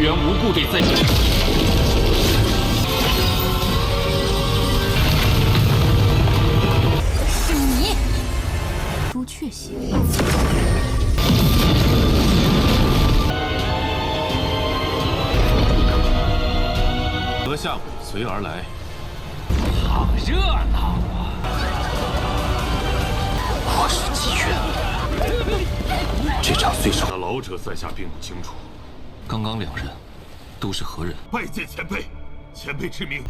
缘无故地在。是你，朱雀血。阁下尾随而来，好热闹啊！或是机缘。这场虽少，那老者在下并不清楚。刚刚两人都是何人？拜见前辈，前辈之名。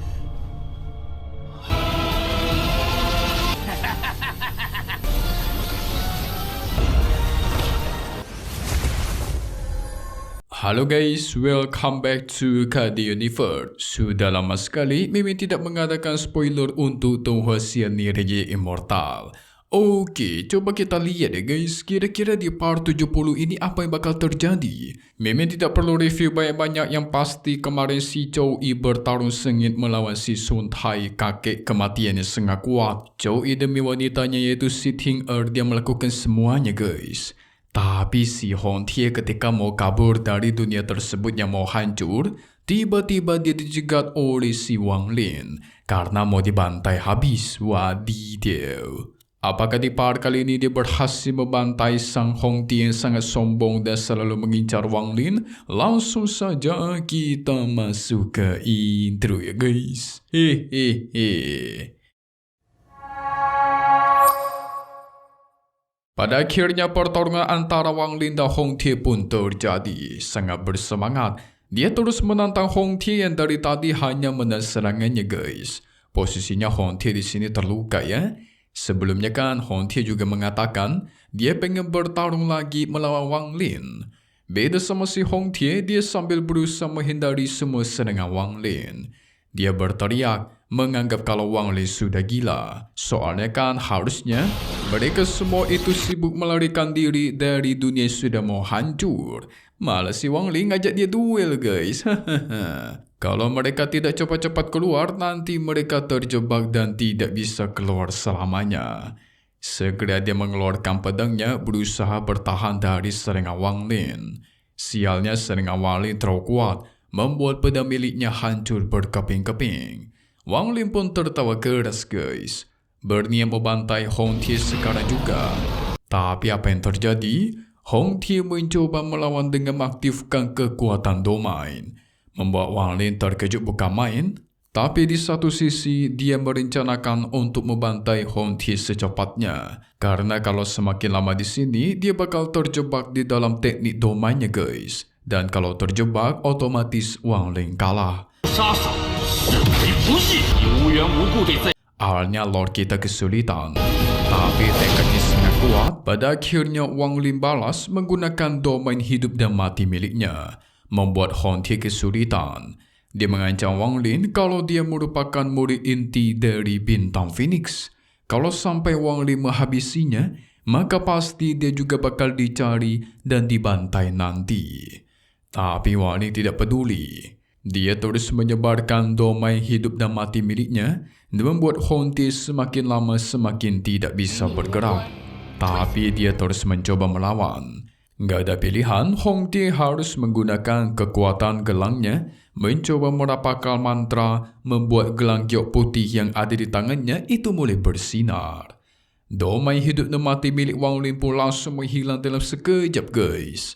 Halo guys, welcome back to KD Universe. Sudah lama sekali Mimin tidak mengadakan spoiler untuk Tohua Nirye Immortal. Oke, coba kita lihat ya guys, kira-kira di part 70 ini apa yang bakal terjadi. Mimin tidak perlu review banyak-banyak, yang pasti kemarin si Chow Yi bertarung sengit melawan si Sun Tai, kakek kematiannya sangat kuat. Chow Yi demi wanitanya yaitu Si Ting dia melakukan semuanya guys. Tapi si Hong Tie ketika mau kabur dari dunia tersebut yang mau hancur, tiba-tiba dia dijegat oleh si Wang Lin karena mau dibantai habis. Wadidaw. Apakah di part kali ini dia berhasil membantai sang Hong Tie yang sangat sombong dan selalu mengincar Wang Lin? Langsung saja kita masuk ke intro ya guys. Hehehe. Pada akhirnya pertarungan antara Wang Lin dan Hong Tie pun terjadi. Sangat bersemangat. Dia terus menantang Hong Tie yang dari tadi hanya menang serangannya guys. Posisinya Hong Tie di sini terluka ya. Sebelumnya kan Hong Tie juga mengatakan dia pengen bertarung lagi melawan Wang Lin. Beda sama si Hong Tie, dia sambil berusaha menghindari semua serangan Wang Lin. Dia berteriak menganggap kalau Wang Lin sudah gila. Soalnya kan harusnya mereka semua itu sibuk melarikan diri dari dunia yang sudah mau hancur. Malah si Wang Lin ngajak dia duel guys. Kalau mereka tidak cepat-cepat keluar, nanti mereka terjebak dan tidak bisa keluar selamanya. Segera dia mengeluarkan pedangnya berusaha bertahan dari serangan Wang Lin. Sialnya serangan Wang Lin terlalu kuat, membuat pedang miliknya hancur berkeping-keping. Wang Lin pun tertawa keras guys, berniat membantai Hong Tie sekarang juga. Tapi apa yang terjadi? Hong Tie mencoba melawan dengan mengaktifkan kekuatan domain, membuat Wang Lin terkejut bukan main. Tapi di satu sisi dia merencanakan untuk membantai Hong Tie secepatnya, karena kalau semakin lama di sini dia bakal terjebak di dalam teknik domainnya guys. Dan kalau terjebak otomatis Wang Lin kalah. Awalnya Lord kita kesulitan, tapi tekadnya sangat kuat. Pada akhirnya Wang Lin balas menggunakan domain hidup dan mati miliknya, membuat Hong Tie kesulitan. Dia mengancam Wang Lin kalau dia merupakan murid inti dari Bintang Phoenix. Kalau sampai Wang Lin menghabisinya, maka pasti dia juga bakal dicari dan dibantai nanti. Tapi Wang Lin tidak peduli. Dia terus menyebarkan domain hidup dan mati miliknya dan membuat Hong Tie semakin lama semakin tidak bisa bergerak. Tapi dia terus mencoba melawan. Gak ada pilihan, Hong Tie harus menggunakan kekuatan gelangnya, mencoba merapalkan mantra, membuat gelang giok putih yang ada di tangannya itu mulai bersinar. Domain hidup dan mati milik Wang Lin pun langsung menghilang dalam sekejap guys.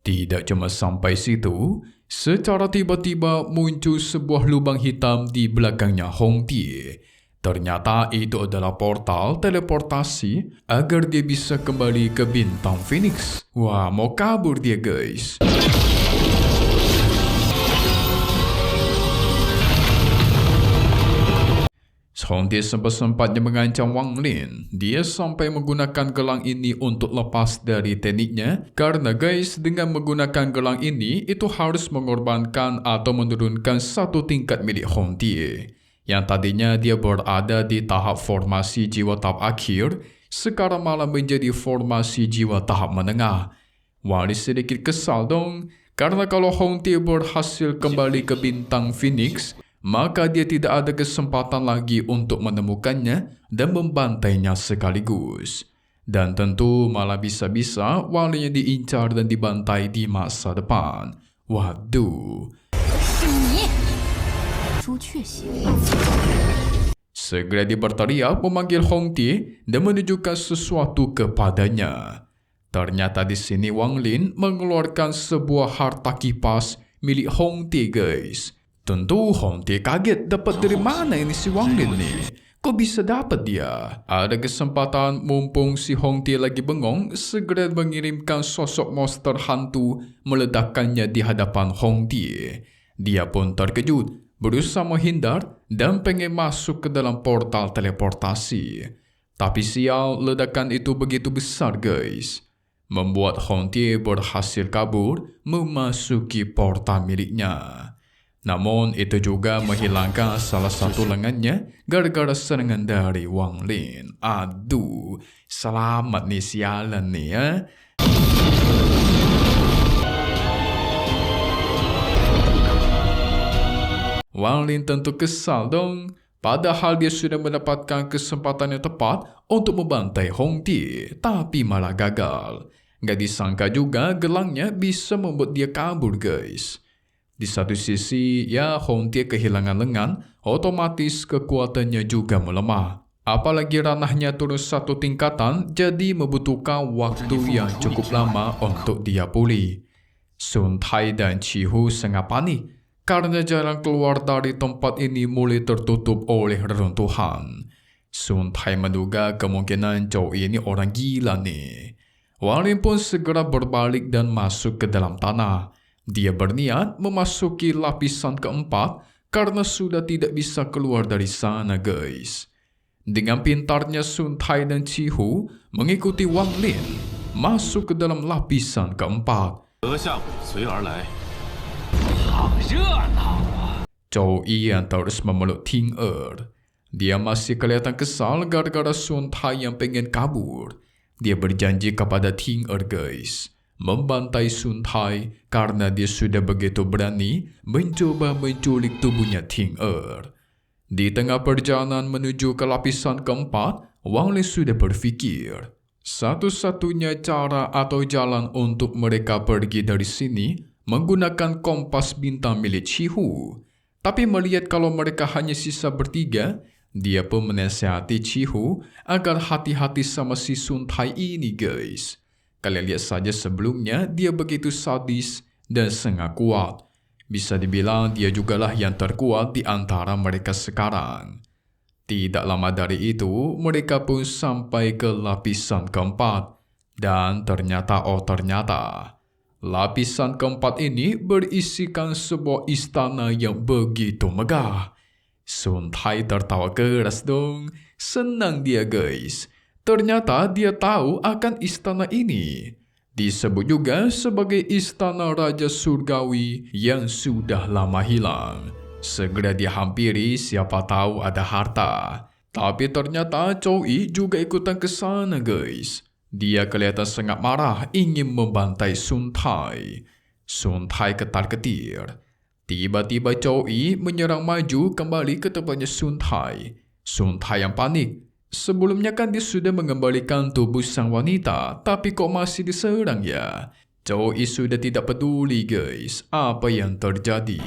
Tidak cuma sampai situ, secara tiba-tiba muncul sebuah lubang hitam di belakangnya Hong Tie. Ternyata itu adalah portal teleportasi agar dia bisa kembali ke Bintang Phoenix. Wah, mau kabur dia guys. Hong Tie sempat-sempatnya mengancam Wang Lin. Dia sampai menggunakan gelang ini untuk lepas dari tekniknya. Karena guys, dengan menggunakan gelang ini, itu harus mengorbankan atau menurunkan satu tingkat milik Hong Tie. Yang tadinya dia berada di tahap formasi jiwa tahap akhir, sekarang malah menjadi formasi jiwa tahap menengah. Wang Lin sedikit kesal dong, karena kalau Hong Tie berhasil kembali ke Bintang Phoenix, maka dia tidak ada kesempatan lagi untuk menemukannya dan membantainya sekaligus. Dan tentu malah bisa-bisa Wang Lin diincar dan dibantai di masa depan. Waduh. 是你，朱雀血。 Segera dia berteriak memanggil Hong Tie dan menunjukkan sesuatu kepadanya. Ternyata di sini Wang Lin mengeluarkan sebuah harta kipas milik Hong Tie, guys. Tentu Hong Tie kaget dapat dari mana ini si Wang Lin nih. Kok bisa dapat dia? Ada kesempatan mumpung si Hong Tie lagi bengong, segera mengirimkan sosok monster hantu meledakkannya di hadapan Hong Tie. Dia pun terkejut, berusaha menghindar dan pengen masuk ke dalam portal teleportasi. Tapi sial, ledakan itu begitu besar, guys. Membuat Hong Tie berhasil kabur memasuki portal miliknya. Namun itu juga menghilangkan salah satu lengannya gara-gara serangan dari Wang Lin. Aduh, selamat nih sialan nih ya. Wang Lin tentu kesal dong. Padahal dia sudah mendapatkan kesempatan yang tepat untuk membantai Hong Tie, tapi malah gagal. Gak disangka juga gelangnya bisa membuat dia kabur, guys. Di satu sisi, ya Hong Tie kehilangan lengan, otomatis kekuatannya juga melemah. Apalagi ranahnya turun satu tingkatan, jadi membutuhkan waktu yang cukup lama untuk dia pulih. Sun Tai dan Qihu sangat panik, karena jalan keluar dari tempat ini mulai tertutup oleh reruntuhan. Sun Tai menduga kemungkinan Zhou Yi ini orang gila nih. Wang Lin pun segera berbalik dan masuk ke dalam tanah. Dia berniat memasuki lapisan keempat karena sudah tidak bisa keluar dari sana, guys. Dengan pintarnya Sun Tai dan Qihu mengikuti Wang Lin masuk ke dalam lapisan keempat. 德相随而来。 好热闹啊！ Zhou Yi yang terus memeluk Ting Er. Dia masih kelihatan kesal gara-gara Sun Tai yang pengen kabur. Dia berjanji kepada Ting Er, guys, membantai Sun Tai karena dia sudah begitu berani mencoba menculik tubuhnya Ting Er. Di tengah perjalanan menuju ke lapisan keempat, Wang Lin sudah berpikir, satu-satunya cara atau jalan untuk mereka pergi dari sini menggunakan kompas bintang milik Qihu. Tapi melihat kalau mereka hanya sisa bertiga, dia pun menasihati Qihu agar hati-hati sama si Sun Tai ini, guys. Kalian lihat saja sebelumnya dia begitu sadis dan sangat kuat. Bisa dibilang dia jugalah yang terkuat di antara mereka sekarang. Tidak lama dari itu, mereka pun sampai ke lapisan keempat. Dan ternyata, lapisan keempat ini berisikan sebuah istana yang begitu megah. Sun Tai tertawa keras dong. Senang dia, guys. Ternyata dia tahu akan istana ini. Disebut juga sebagai istana Raja Surgawi yang sudah lama hilang. Segera dihampiri, siapa tahu ada harta. Tapi ternyata Zhou Yi juga ikutan ke sana, guys. Dia kelihatan sangat marah ingin membantai Sun Tai. Sun Tai ketar-ketir. Tiba-tiba Zhou Yi menyerang maju kembali ke tempatnya Sun Tai. Sun Tai yang panik. Sebelumnya kan dia sudah mengembalikan tubuh sang wanita, tapi kok masih diserang ya? Zhou Yi sudah tidak peduli, guys, apa yang terjadi.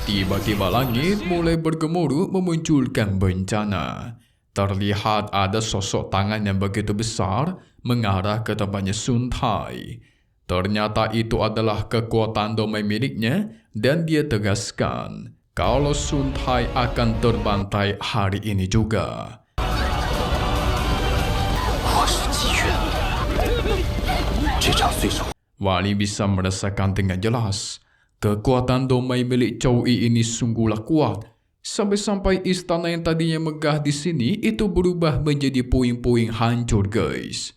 Tiba-tiba langit mulai bergemuruh memunculkan bencana. Terlihat ada sosok tangan yang begitu besar mengarah ke tempatnya Sun Tai. Ternyata itu adalah kekuatan domain miliknya dan dia tegaskan kalau Sun Tai akan terbantai hari ini juga. Wali bisa merasakan dengan jelas kekuatan domain milik Zhou Yi ini sungguhlah kuat. Sampai-sampai istana yang tadinya megah di sini itu berubah menjadi puing-puing hancur, guys.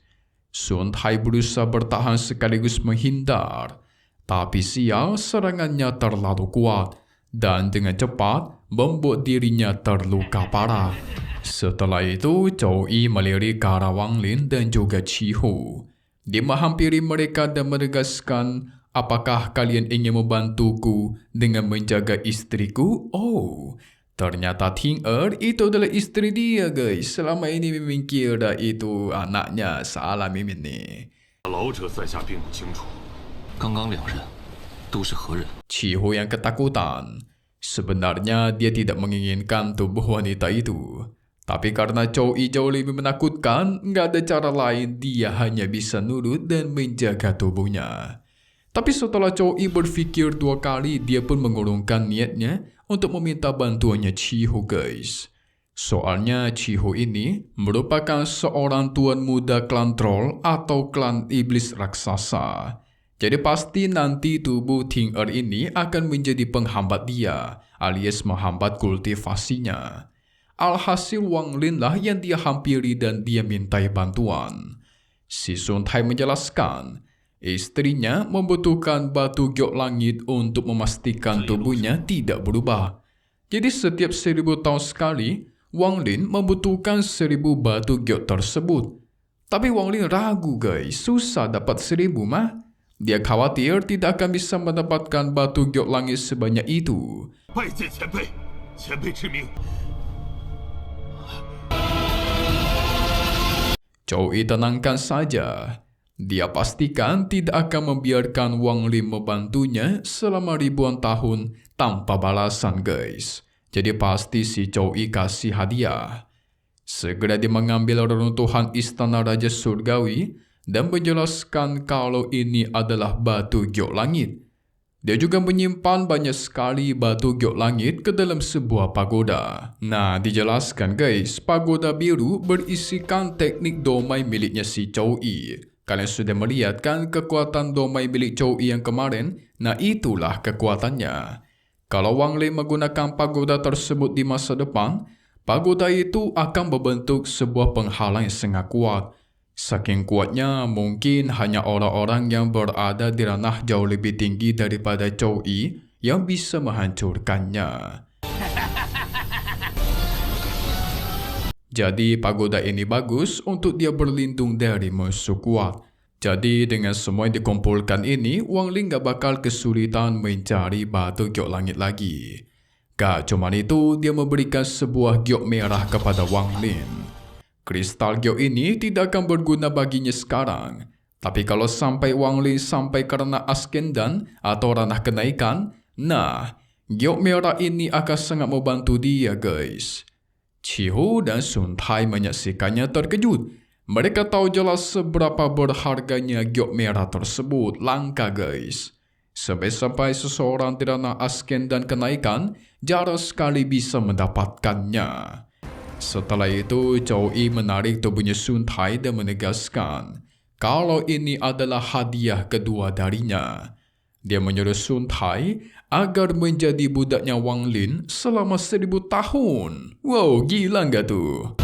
Sun Tai berusaha bertahan sekaligus menghindar. Tapi sial, serangannya terlalu kuat dan dengan cepat membuat dirinya terluka parah. Setelah itu, Zhou Yi melirik ke arah Wang Lin dan juga Qihu. Dia menghampiri mereka dan menegaskan, apakah kalian ingin membantuku dengan menjaga istriku? Oh, ternyata Ting Er itu adalah istri dia, guys. Selama ini Mimin kira itu anaknya. Salah Mimin nih. 老者在下并不清楚。刚刚两人都是何人？ Chiho yang ketakutan. Sebenarnya dia tidak menginginkan tubuh wanita itu. Tapi karena Chou-i jauh lebih menakutkan, nggak ada cara lain, dia hanya bisa nurut dan menjaga tubuhnya. Tapi setelah Chou-i berpikir 2 kali, dia pun mengurungkan niatnya untuk meminta bantuannya Chiho, guys. Soalnya Chiho ini merupakan seorang tuan muda klan troll atau klan iblis raksasa. Jadi pasti nanti tubuh Ting Er ini akan menjadi penghambat dia, alias menghambat kultivasinya. Alhasil Wang Lin lah yang dia hampiri dan dia mintai bantuan. Si Sun Tai menjelaskan, istrinya membutuhkan batu giok langit untuk memastikan tubuhnya tidak berubah. Jadi setiap 1000 tahun sekali, Wang Lin membutuhkan 1000 batu giok tersebut. Tapi Wang Lin ragu, guys, susah dapat 1000 mah. Dia khawatir tidak akan bisa mendapatkan batu giok langit sebanyak itu. 拜见前辈，前辈之名。 Chou-i tenangkan saja. Dia pastikan tidak akan membiarkan Wang Lin membantunya selama ribuan tahun tanpa balasan, guys. Jadi pasti si Chou-i kasih hadiah. Segera dia mengambil reruntuhan istana Raja Surgawi dan menjelaskan kalau ini adalah batu giok langit. Dia juga menyimpan banyak sekali batu giok langit ke dalam sebuah pagoda. Nah, dijelaskan, guys, pagoda biru berisikan teknik domai miliknya si Chou-i. Kalian sudah melihat kan kekuatan domai milik Chou-i yang kemarin? Nah, itulah kekuatannya. Kalau Wang Lin menggunakan pagoda tersebut di masa depan, pagoda itu akan membentuk sebuah penghalang yang sangat kuat. Saking kuatnya, mungkin hanya orang-orang yang berada di ranah jauh lebih tinggi daripada Chou-i yang bisa menghancurkannya. Jadi pagoda ini bagus untuk dia berlindung dari musuh kuat. Jadi dengan semua yang dikumpulkan ini, Wang Lin gak bakal kesulitan mencari batu giok langit lagi. Gak cuma itu, dia memberikan sebuah giok merah kepada Wang Lin. Kristal giok ini tidak akan berguna baginya sekarang. Tapi kalau sampai Wang Lin sampai karena askendan atau ranah kenaikan, nah, giok merah ini akan sangat membantu dia, guys. Chiho dan Sun Tai menyaksikannya terkejut. Mereka tahu jelas seberapa berharganya giok merah tersebut. Langka, guys. Sampai-sampai seseorang di ranah askendan kenaikan jarang sekali bisa mendapatkannya. Setelah itu, Chou-i menarik tubuhnya Sun Tai dan menegaskan kalau ini adalah hadiah kedua darinya. Dia menyuruh Sun Tai agar menjadi budaknya Wang Lin selama 1000 tahun. Wow, gila nggak tuh?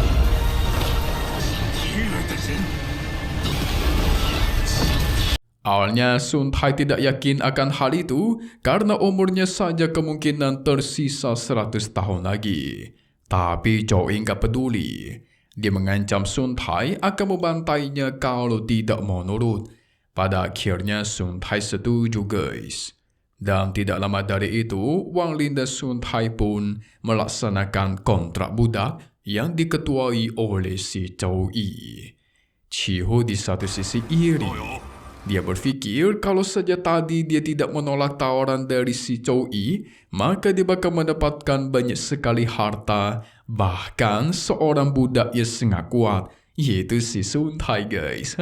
Awalnya Sun Tai tidak yakin akan hal itu karena umurnya saja kemungkinan tersisa 100 tahun lagi. Tapi Chou-i nggak peduli. Dia mengancam Sun Tai akan membantainya kalau tidak mau nurut. Pada akhirnya Sun Tai setuju, guys. Dan tidak lama dari itu, Wang Lin dan Sun Tai pun melaksanakan kontrak budak yang diketuai oleh si Chou-i. Chiho di satu sisi iri. Dia berpikir kalau saja tadi dia tidak menolak tawaran dari si Chou-i, maka dia bakal mendapatkan banyak sekali harta, bahkan seorang budak yang sangat kuat, yaitu si Sun Tai, guys.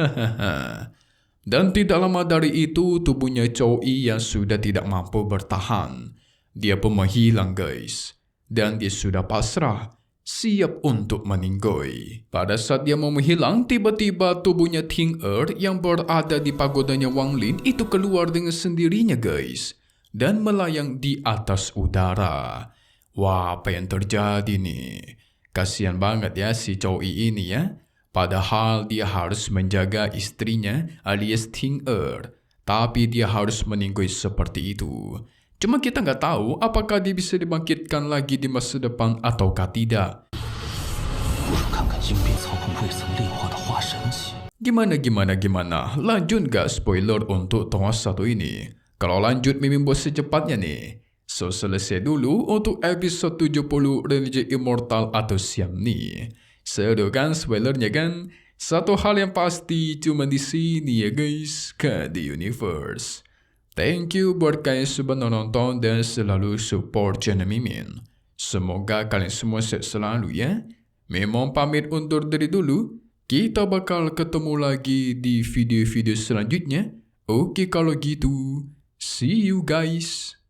Dan tidak lama dari itu, tubuhnya Chou-i yang sudah tidak mampu bertahan. Dia pun menghilang, guys. Dan dia sudah pasrah, siap untuk meninggoy. Pada saat dia mau menghilang, tiba-tiba tubuhnya Ting Er yang berada di pagodanya Wang Lin itu keluar dengan sendirinya, guys. Dan melayang di atas udara. Wah, apa yang terjadi nih? Kasian banget ya si Chou-i ini ya. Padahal dia harus menjaga istrinya alias Ting Er. Tapi dia harus meninggoy seperti itu. Cuma kita nggak tahu apakah dia bisa dibangkitkan lagi di masa depan ataukah tidak. Gimana? Lanjut nggak spoiler untuk Tonga 1 ini? Kalau lanjut mimin bos secepatnya nih. So selesai dulu untuk episode 70 Religion Immortal atau Siam nih. Seru kan spoilernya kan? Satu hal yang pasti cuma di sini ya guys, KD Universe. Thank you buat kalian semua nonton dan selalu support channel Mimin. Semoga kalian semua sehat selalu ya. Memang pamit undur diri dulu. Kita bakal ketemu lagi di video-video selanjutnya. Oke kalau gitu. See you guys.